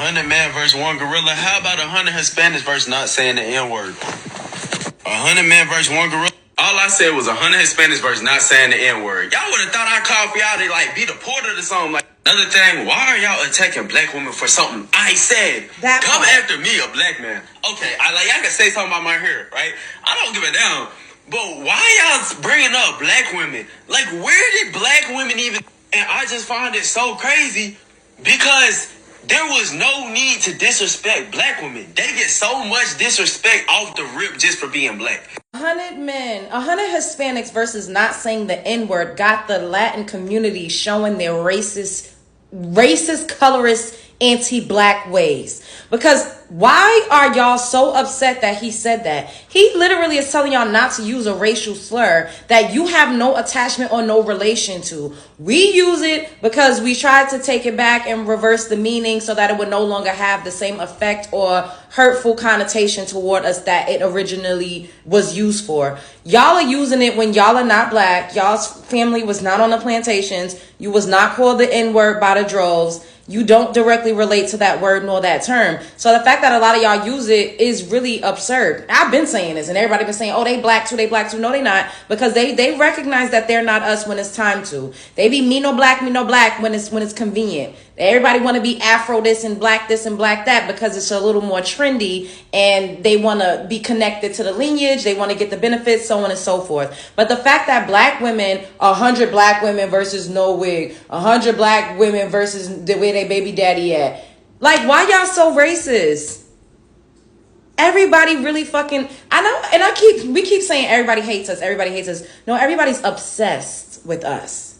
100 man versus one gorilla. How about 100 Hispanics versus not saying the N-word? 100 men versus one gorilla. All I said was 100 Hispanics versus not saying the N-word. Y'all would have thought I called for y'all to like be the porter or something. Like another thing, why are y'all attacking black women for something I said? That come part. After me, a black man. Okay, I can say something about my hair, right? I don't give a damn. But why y'all bringing up black women? Like, where did black women even? And I just find it so crazy because there was no need to disrespect black women. They get so much disrespect off the rip just for being black. 100 Hispanics versus not saying the N-word got the Latin community showing their racist, colorist, anti-black ways. Because why are y'all so upset that he said that? He literally is telling y'all not to use a racial slur that you have no attachment or no relation to. We use it because we tried to take it back and reverse the meaning so that it would no longer have the same effect or hurtful connotation toward us that it originally was used for. Y'all are using it when y'all are not black. Y'all's family was not on the plantations. You was not called the N-word by the droves. You don't directly relate to that word nor that term. So the fact that a lot of y'all use it is really absurd. I've been saying this and everybody been saying, oh, they black too, they black too. No, they not. Because they recognize that they're not us when it's time to. They be me no black when it's convenient. Everybody want to be Afro this and black that because it's a little more trendy and they want to be connected to the lineage. They want to get the benefits, so on and so forth. But the fact that black women, 100 black women versus no wig, 100 black women versus the way they baby daddy at. Like, why y'all so racist? Everybody really fucking, I know, and we keep saying everybody hates us. No, everybody's obsessed with us.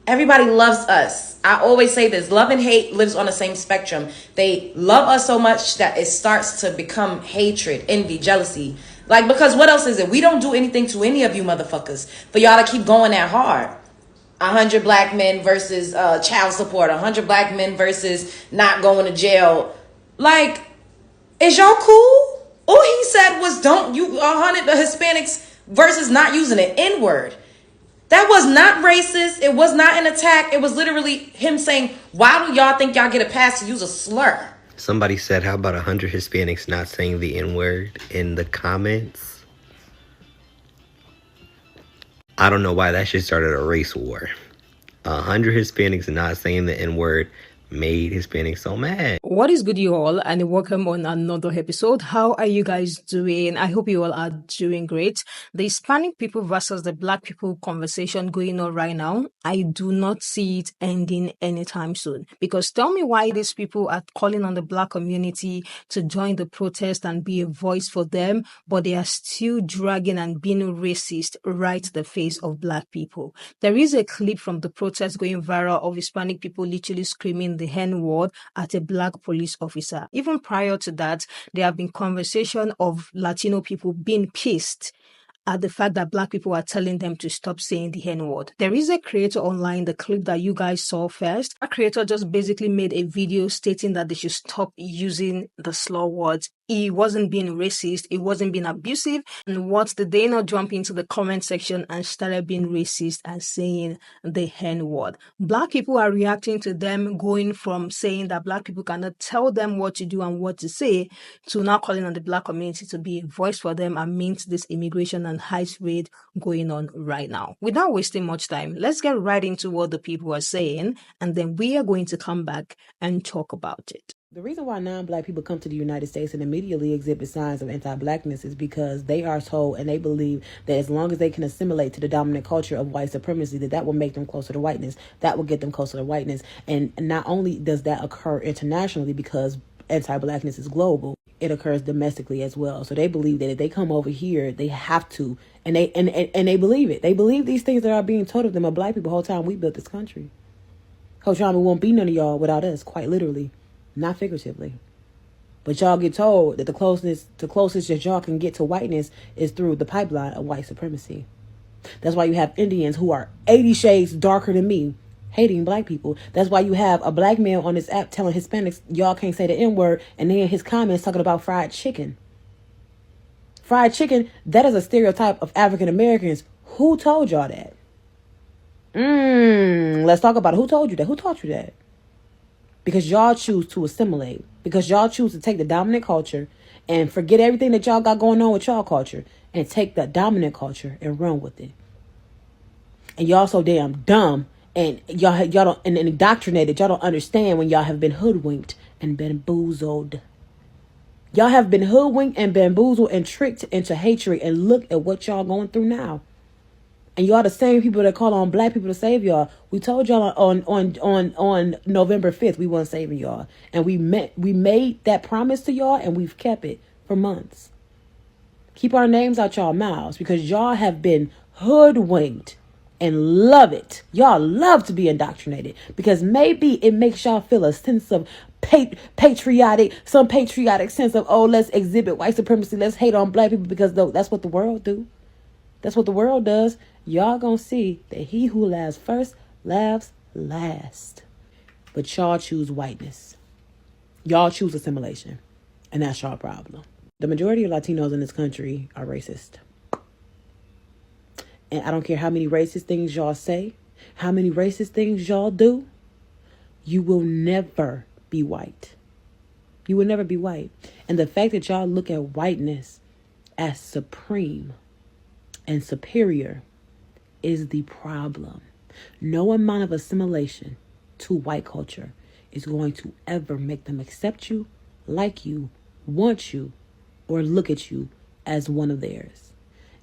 Everybody loves us. I always say this, love and hate lives on the same spectrum. They love us so much that it starts to become hatred, envy, jealousy. Like, because what else is it? We don't do anything to any of you motherfuckers for y'all to keep going that hard. 100 black men versus child support, 100 black men versus not going to jail. Like, is y'all cool? All he said was don't you 100 Hispanics versus not using an N-word. That was not racist. It was not an attack. It was literally him saying, why do y'all think y'all get a pass to use a slur? Somebody said, how about 100 Hispanics not saying the N-word in the comments? I don't know why that shit started a race war. 100 Hispanics not saying the N-word made Hispanics so mad. What is good, you all, and welcome on another episode. How are you guys doing? I hope you all are doing great. The Hispanic people versus the black people conversation going on right now, I do not see it ending anytime soon. Because tell me why these people are calling on the black community to join the protest and be a voice for them, but they are still dragging and being racist right to the face of black people. There is a clip from the protest going viral of Hispanic people literally screaming the N-word at a black police officer. Even prior to that, there have been conversation of Latino people being pissed at the fact that black people are telling them to stop saying the N-word. There is a creator online, the clip that you guys saw first. That creator just basically made a video stating that they should stop using the slur words. He wasn't being racist, he wasn't being abusive. And what did they not jump into the comment section and started being racist and saying the N-word? Black people are reacting to them going from saying that black people cannot tell them what to do and what to say to now calling on the black community to be a voice for them amidst this immigration and ICE raid going on right now. Without wasting much time, let's get right into what the people are saying, and then we are going to come back and talk about it. The reason why non-black people come to the United States and immediately exhibit signs of anti-blackness is because they are told and they believe that as long as they can assimilate to the dominant culture of white supremacy, that will make them closer to whiteness. That will get them closer to whiteness. And not only does that occur internationally because anti-blackness is global, it occurs domestically as well. So they believe that if they come over here, they have to, and they believe it. They believe these things that are being told of them of black people the whole time we built this country. Coach Rama won't be none of y'all without us, quite literally. Not figuratively. But y'all get told that the closest that y'all can get to whiteness is through the pipeline of white supremacy. That's why you have Indians who are 80 shades darker than me hating black people. That's why you have a black man on this app telling Hispanics y'all can't say the N-word, and then his comments talking about fried chicken. Fried chicken, that is a stereotype of African Americans. Who told y'all that? Let's talk about it. Who told you that? Who taught you that? because y'all choose to assimilate, because y'all choose to take the dominant culture and forget everything that y'all got going on with y'all culture and take the dominant culture and run with it. And y'all so damn dumb, and y'all don't, and indoctrinated. Y'all don't understand when y'all have been hoodwinked and bamboozled. Y'all have been hoodwinked and bamboozled and tricked into hatred, and look at what y'all going through now. And y'all the same people that call on black people to save y'all. We told y'all on November 5th we wasn't saving y'all. And we made that promise to y'all, and we've kept it for months. Keep our names out y'all mouths, because y'all have been hoodwinked and love it. Y'all love to be indoctrinated, because maybe it makes y'all feel a sense of patriotic sense of, oh, let's exhibit white supremacy. Let's hate on black people, because that's what the world do. That's what the world does. Y'all gonna see that he who laughs first laughs last. But y'all choose whiteness. Y'all choose assimilation. And that's y'all problem. The majority of Latinos in this country are racist. And I don't care how many racist things y'all say, how many racist things y'all do, you will never be white. You will never be white. And the fact that y'all look at whiteness as supreme and superior is the problem. No amount of assimilation to white culture is going to ever make them accept you, like you, want you, or look at you as one of theirs.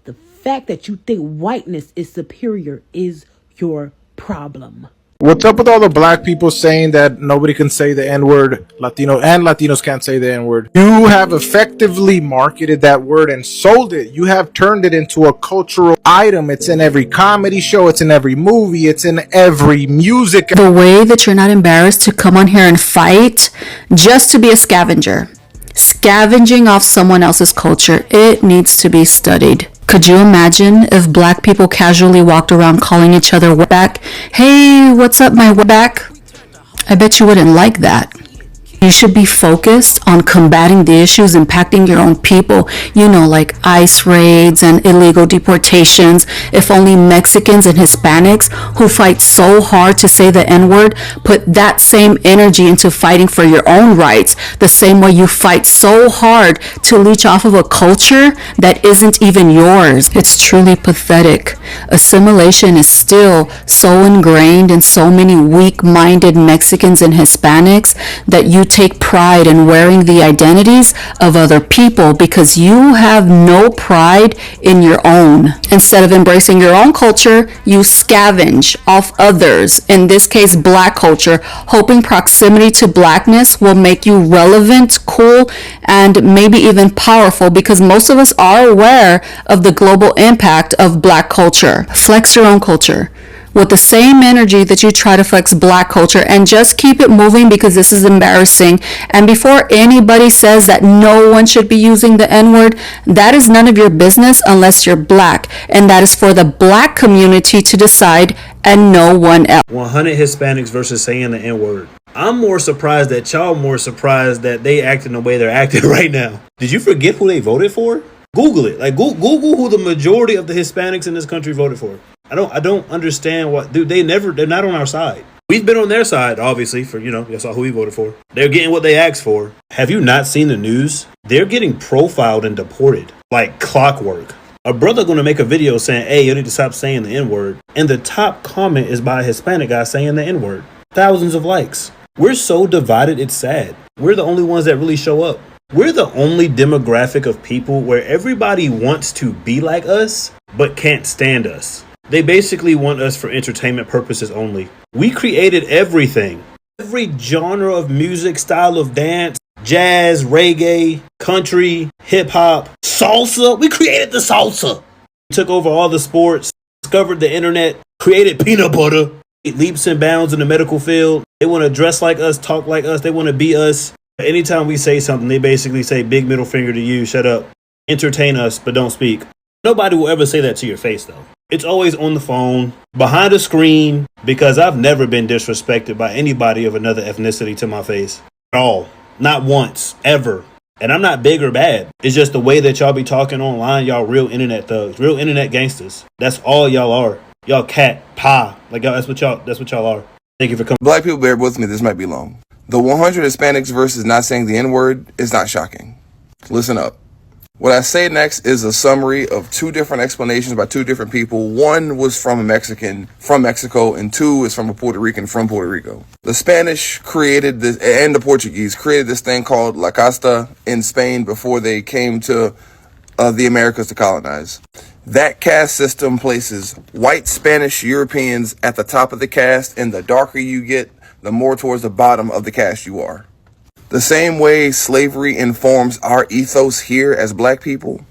The fact that you think whiteness is superior is your problem. What's up with all the black people saying that nobody can say the N-word, Latinos can't say the N-word? You have effectively marketed that word and sold it. You have turned it into a cultural item. It's in every comedy show. It's in every movie. It's in every music. The way that you're not embarrassed to come on here and fight just to be a scavenger. Scavenging off someone else's culture, it needs to be studied. Could you imagine if black people casually walked around calling each other wetback? Hey, what's up, my wetback? I bet you wouldn't like that. You should be focused on combating the issues impacting your own people, like ICE raids and illegal deportations. If only Mexicans and Hispanics, who fight so hard to say the N-word, put that same energy into fighting for your own rights, the same way you fight so hard to leech off of a culture that isn't even yours. It's truly pathetic. Assimilation is still so ingrained in so many weak-minded Mexicans and Hispanics that you take pride in wearing the identities of other people because you have no pride in your own. Instead of embracing your own culture, you scavenge off others, in this case black culture, hoping proximity to blackness will make you relevant, cool, and maybe even powerful, because most of us are aware of the global impact of black culture. Flex your own culture with the same energy that you try to flex black culture, and just keep it moving, because this is embarrassing. And before anybody says that no one should be using the N-word, that is none of your business unless you're black, and that is for the black community to decide and no one else. 100 Hispanics versus saying the N-word. I'm more surprised that y'all more surprised that they acting the way they're acting right now. Did you forget who they voted for? Google it. Like Google who the majority of the Hispanics in this country voted for. I don't understand what, dude, they're not on our side. We've been on their side, obviously, for, you saw who we voted for. They're getting what they asked for. Have you not seen the news? They're getting profiled and deported like clockwork. A brother going to make a video saying, hey, you need to stop saying the N-word. And the top comment is by a Hispanic guy saying the N-word. Thousands of likes. We're so divided, it's sad. We're the only ones that really show up. We're the only demographic of people where everybody wants to be like us, but can't stand us. They basically want us for entertainment purposes only. We created everything. Every genre of music, style of dance, jazz, reggae, country, hip hop, salsa. We created the salsa. We took over all the sports, discovered the internet, created peanut butter, leaps and bounds in the medical field. They want to dress like us, talk like us. They want to be us. Anytime we say something, they basically say big middle finger to you, shut up. Entertain us, but don't speak. Nobody will ever say that to your face, though. It's always on the phone, behind a screen, because I've never been disrespected by anybody of another ethnicity to my face. At all. Not once. Ever. And I'm not big or bad. It's just the way that y'all be talking online. Y'all real internet thugs. Real internet gangsters. That's all y'all are. Y'all cat, pie. Like, y'all, that's what y'all are. Thank you for coming. Black people, bear with me. This might be long. The 100 Hispanics versus not saying the N-word is not shocking. Listen up. What I say next is a summary of two different explanations by two different people. One was from a Mexican from Mexico, and two is from a Puerto Rican from Puerto Rico. The Spanish created this, and the Portuguese created this thing called La Casta in Spain before they came to the Americas to colonize. That caste system places white Spanish Europeans at the top of the caste, and the darker you get, the more towards the bottom of the caste you are. The same way slavery informs our ethos here as black people,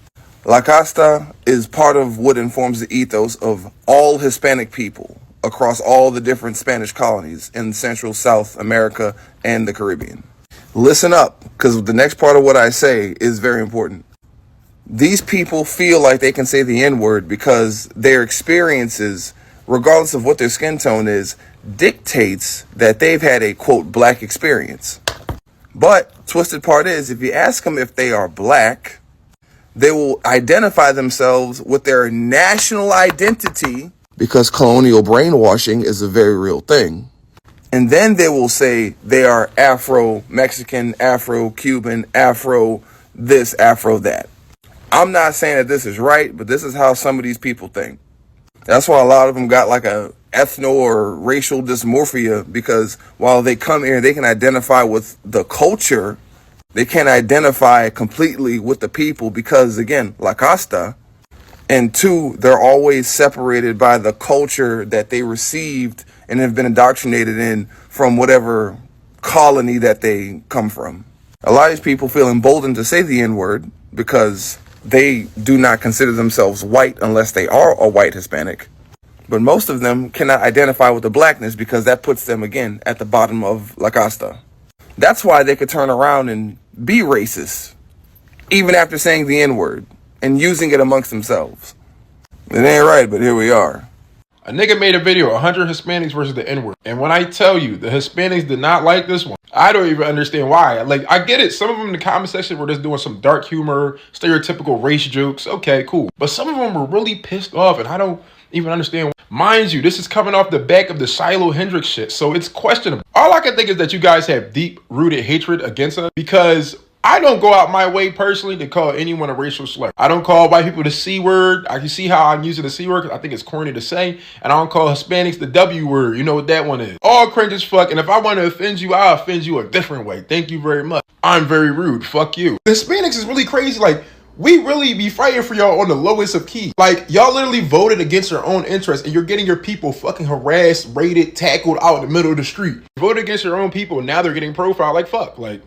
La Casta is part of what informs the ethos of all Hispanic people across all the different Spanish colonies in Central, South America, and the Caribbean. Listen up, because the next part of what I say is very important. These people feel like they can say the N-word because their experiences, regardless of what their skin tone is, dictates that they've had a, quote, black experience. But twisted part is, if you ask them if they are black, they will identify themselves with their national identity, because colonial brainwashing is a very real thing. And then they will say they are Afro-Mexican, Afro-Cuban, Afro this, Afro that. I'm not saying that this is right, but this is how some of these people think. That's why a lot of them got like a ethno or racial dysmorphia, because while they come here, they can identify with the culture, they can't identify completely with the people because, again, La Casta. And two, they're always separated by the culture that they received and have been indoctrinated in from whatever colony that they come from. A lot of these people feel emboldened to say the N-word because they do not consider themselves white unless they are a white Hispanic. But most of them cannot identify with the blackness because that puts them, again, at the bottom of La Casta. That's why they could turn around and be racist, even after saying the N-word and using it amongst themselves. It ain't right, but here we are. A nigga made a video, 100 Hispanics versus the N-word. And when I tell you, the Hispanics did not like this one, I don't even understand why. Like, I get it. Some of them in the comment section were just doing some dark humor, stereotypical race jokes. Okay, cool. But some of them were really pissed off, and I don't even understand. Mind you, this is coming off the back of the Shiloh Hendrix shit, so it's questionable. All I can think is that you guys have deep-rooted hatred against us, because I don't go out my way personally to call anyone a racial slur. I don't call white people the C word. I can see how I'm using the C word because I think it's corny to say. And I don't call Hispanics the W word. You know what that one is. All cringe as fuck. And if I want to offend you, I'll offend you a different way. Thank you very much. I'm very rude. Fuck you. The Hispanics is really crazy. Like, we really be fighting for y'all on the lowest of keys. Like, y'all literally voted against your own interests, and you're getting your people fucking harassed, raided, tackled out in the middle of the street. You voted against your own people, and now they're getting profiled. Like, fuck. Like,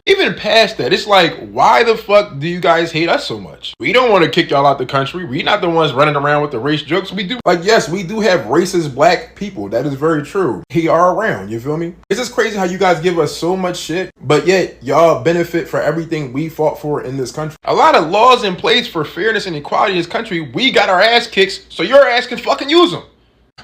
even past that, it's like, why the fuck do you guys hate us so much? We don't want to kick y'all out the country. We not the ones running around with the race jokes. We do. Like, yes, we do have racist black people. That is very true. He are around, you feel me? It's just crazy how you guys give us so much shit, but yet y'all benefit for everything we fought for in this country. A lot of laws in place for fairness and equality in this country, we got our ass kicked, so your ass can fucking use them.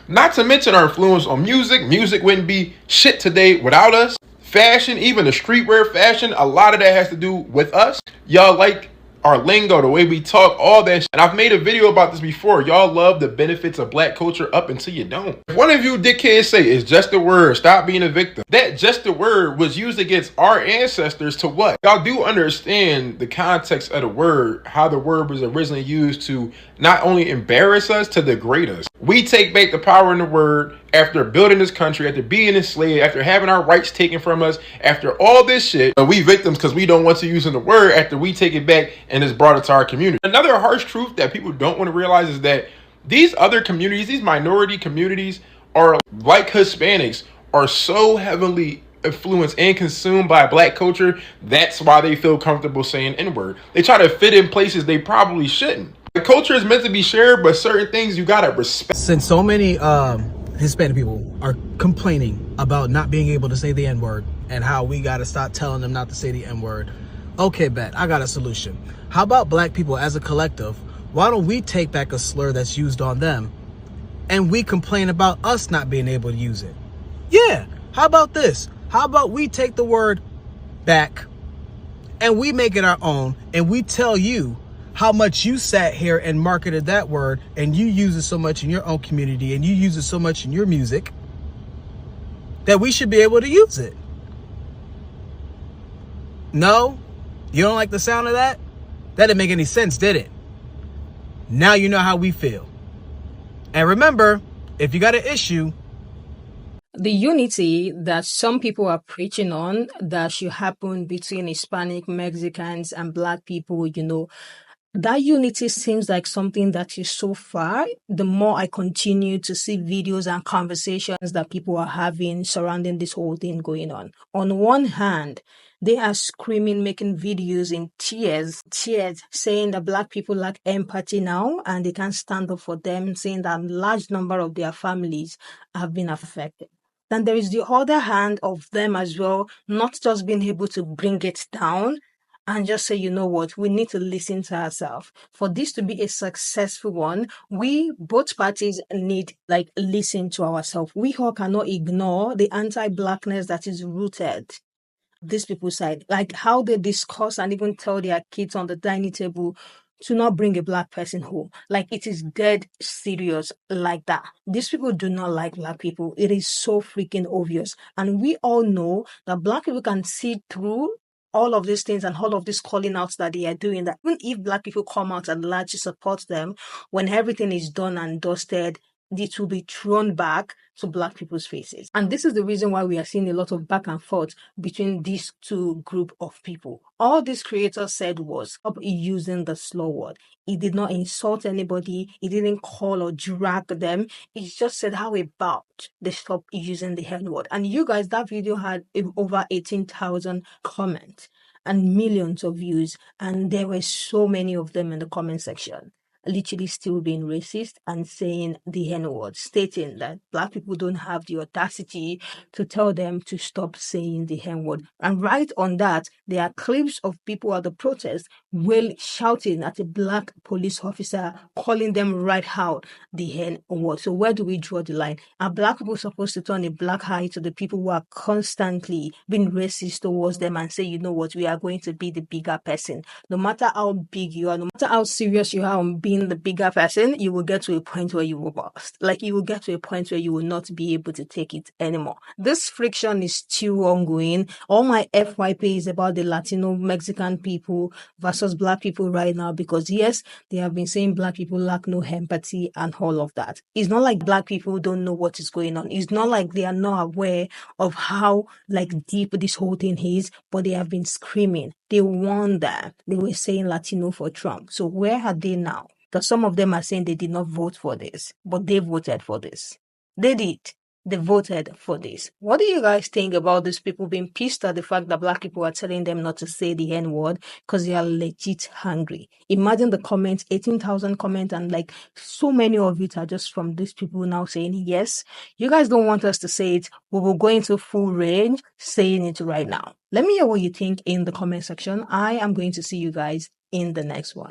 Not to mention our influence on music. Music wouldn't be shit today without us. Fashion, even the streetwear fashion, a lot of that has to do with us. Y'all like our lingo, the way we talk, all that shit. And I've made a video about this before. Y'all love the benefits of black culture up until you don't. If one of you dickheads say it's just a word, stop being a victim. That just a word was used against our ancestors to what? Y'all do understand the context of the word, how the word was originally used to not only embarrass us, to degrade us. We take back the power in the word after building this country, after being enslaved, after having our rights taken from us, after all this shit. But we victims because we don't want to use the word after we take it back and it's brought it to our community. Another harsh truth that people don't want to realize is that these other communities, these minority communities, are like Hispanics, are so heavily influenced and consumed by black culture. That's why they feel comfortable saying N-word. They try to fit in places they probably shouldn't. The culture is meant to be shared, but certain things you gotta respect. Since so many Hispanic people are complaining about not being able to say the N-word and how we gotta stop telling them not to say the N-word, okay, bet, I got a solution. How about black people as a collective? Why don't we take back a slur that's used on them and we complain about us not being able to use it? Yeah, how about this? How about we take the word back and we make it our own, and we tell you how much you sat here and marketed that word, and you use it so much in your own community, and you use it so much in your music, that we should be able to use it. No? You don't like the sound of that? That didn't make any sense, did it? Now you know how we feel. And remember, if you got an issue, The unity that some people are preaching on that should happen between Hispanic, Mexicans, and Black people, that unity seems like something that is so far. The more I continue to see videos and conversations that people are having surrounding this whole thing going on. On one hand, they are screaming, making videos in tears, saying that Black people lack empathy now and they can't stand up for them, saying that a large number of their families have been affected. Then there is the other hand of them as well, not just being able to bring it down and just say, you know what, we need to listen to ourselves. For this to be a successful one, we, both parties, need listen to ourselves. We all cannot ignore the anti-Blackness that is rooted these people's side, like how they discuss and even tell their kids on the dining table to not bring a Black person home. Like it is dead serious like that. These people do not like Black people. It is so freaking obvious. And we all know that Black people can see through all of these things and all of these calling outs that they are doing, that even if Black people come out and largely support them, when everything is done and dusted, it will be thrown back to Black people's faces. And this is the reason why we are seeing a lot of back and forth between these two group of people. All this creator said was, stop using the slow word. He did not insult anybody. He didn't call or drag them. He just said, how about they stop using the N word? And you guys, that video had over 18,000 comments and millions of views. And there were so many of them in the comment section, literally still being racist and saying the N-word, stating that Black people don't have the audacity to tell them to stop saying the N-word. And right on that, there are clips of people at the protest shouting at a Black police officer, calling them right out the N-word. So where do we draw the line? Are Black people supposed to turn a black eye to the people who are constantly being racist towards them and say, you know what, we are going to be the bigger person? No matter how big you are, no matter how serious you are on being the bigger person, you will get to a point where you will bust. Like you will get to a point where you will not be able to take it anymore. This friction is still ongoing. All my FYP is about the Latino Mexican people versus Black people right now, because yes, they have been saying Black people lack no empathy and all of that. It's not like Black people don't know what is going on. It's not like they are not aware of how deep this whole thing is, but they have been screaming. They wonder. They were saying Latino for Trump. So where are they now? Because some of them are saying they did not vote for this, but they voted for this. They did. They voted for this. What do you guys think about these people being pissed at the fact that Black people are telling them not to say the N word because they are legit hungry? Imagine the comments, 18,000 comments, and so many of it are just from these people now saying, yes, you guys don't want us to say it, we will go into full range saying it right now. Let me hear what you think in the comment section. I am going to see you guys in the next one.